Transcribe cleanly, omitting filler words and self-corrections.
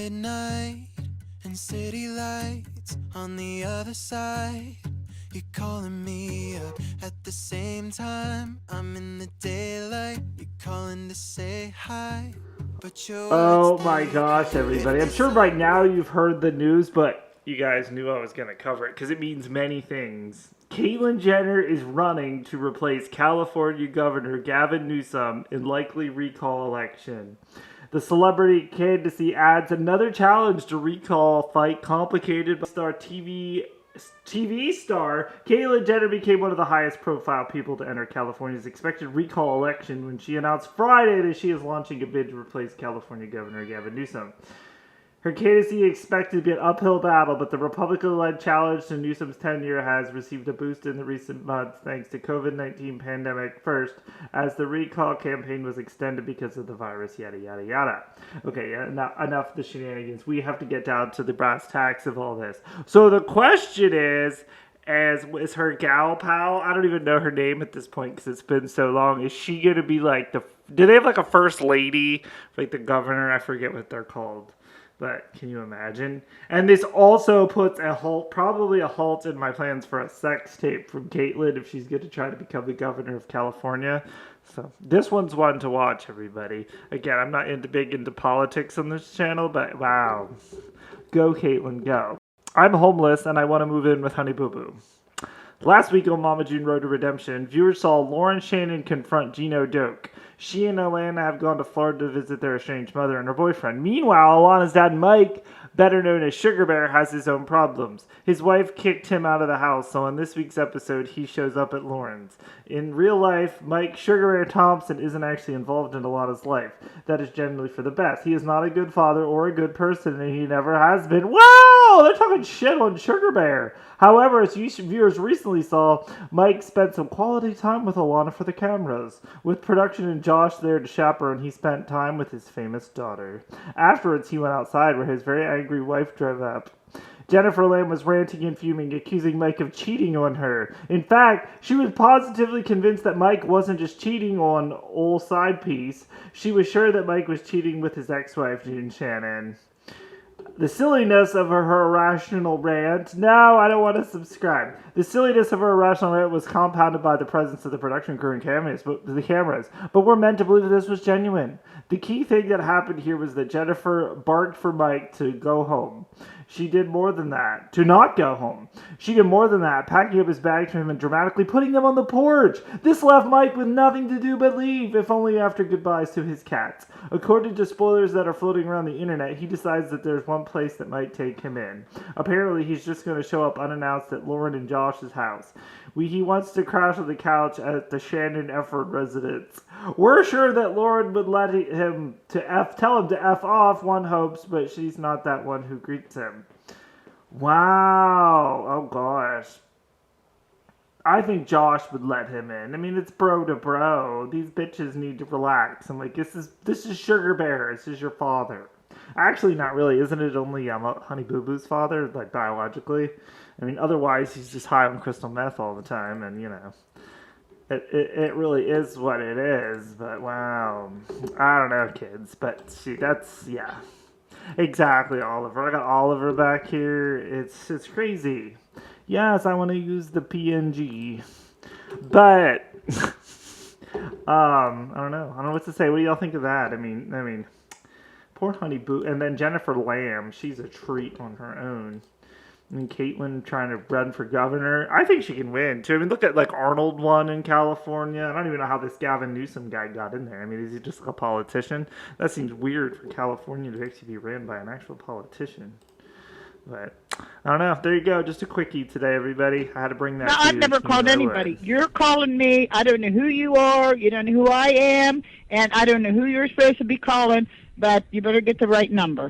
midnight and city lights on the other side. You're calling me up at the same time. I'm in the daylight. You're calling to say hi. But you're Oh my gosh, everybody. I'm sure right now you've heard the news, but you guys knew I was going to cover it because it means many things. Caitlyn Jenner is running to replace California Governor Gavin Newsom in likely recall election. The celebrity candidacy adds another challenge to recall fight complicated by TV star Caitlyn Jenner became one of the highest profile people to enter California's expected recall election when she announced Friday that she is launching a bid to replace California Governor Gavin Newsom. Her candidacy is expected to be an uphill battle, but the Republican-led challenge to Newsom's tenure has received a boost in the recent months thanks to COVID-19 pandemic first, as the recall campaign was extended because of the virus, yada, yada, yada. Okay, enough of the shenanigans. We have to get down to the brass tacks of all this. So the question is her gal pal, I don't even know her name at this point because it's been so long, is she going to be like do they have like a first lady, like the governor? I forget what they're called. But can you imagine? And this also puts probably a halt in my plans for a sex tape from Caitlyn if she's going to try to become the governor of California. So this one's one to watch, everybody. Again, I'm not big into politics on this channel, but wow. Go, Caitlyn, go. I'm homeless and I want to move in with Honey Boo Boo. Last week on Mama June Road to Redemption, viewers saw Lauren Shannon confront Gino Doak. She and Alana have gone to Florida to visit their estranged mother and her boyfriend. Meanwhile, Alana's dad, Mike, better known as Sugar Bear, has his own problems. His wife kicked him out of the house, so on this week's episode, he shows up at Lauren's. In real life, Mike Sugar Bear Thompson isn't actually involved in Alana's life. That is generally for the best. He is not a good father or a good person, and he never has been. Wow! They're talking shit on Sugar Bear. However, as viewers recently saw, Mike spent some quality time with Alana for the cameras. With production and Josh there to chaperone, he spent time with his famous daughter. Afterwards, he went outside where his very angry wife drove up. Jennifer Lamb was ranting and fuming, accusing Mike of cheating on her. In fact, she was positively convinced that Mike wasn't just cheating on old side piece. She was sure that Mike was cheating with his ex-wife, June Shannon. The silliness of her irrational rant. No, I don't want to subscribe. The silliness of her irrational rant was compounded by the presence of the production crew and cameras, but we're meant to believe that this was genuine. The key thing that happened here was that Jennifer barked for Mike to go home. She did more than that. To not go home. She did more than that, packing up his bags for him and dramatically putting them on the porch. This left Mike with nothing to do but leave, if only after goodbyes to his cats. According to spoilers that are floating around the internet, he decides that there's one place that might take him in. Apparently, he's just going to show up unannounced at Lauren and Josh's house. He wants to crash on the couch at the Shannon Efford residence. We're sure that Lauren would let him tell him to F off, one hopes, but she's not that one who greets him. Wow. Oh, gosh. I think Josh would let him in. I mean, it's bro to bro. These bitches need to relax. I'm like, this is Sugar Bear. This is your father. Actually, not really. Isn't it only Honey Boo Boo's father, like, biologically? I mean, otherwise, he's just high on crystal meth all the time, and, you know, it really is what it is, but wow. I don't know, kids, but see, yeah. Exactly, Oliver. I got Oliver back here. It's crazy. Yes, I want to use the PNG, but, I don't know. I don't know what to say. What do y'all think of that? I mean, poor Honey Boo, and then Jennifer Lamb, she's a treat on her own. I mean, Caitlyn trying to run for governor. I think she can win, too. I mean, look at, like, Arnold won in California. I don't even know how this Gavin Newsom guy got in there. I mean, is he just like a politician? That seems weird for California to actually be ran by an actual politician. But, I don't know. There you go. Just a quickie today, everybody. I had to bring that No, to I've you. never called anybody. You're calling me. I don't know who you are. You don't know who I am. And I don't know who you're supposed to be calling. But you better get the right number.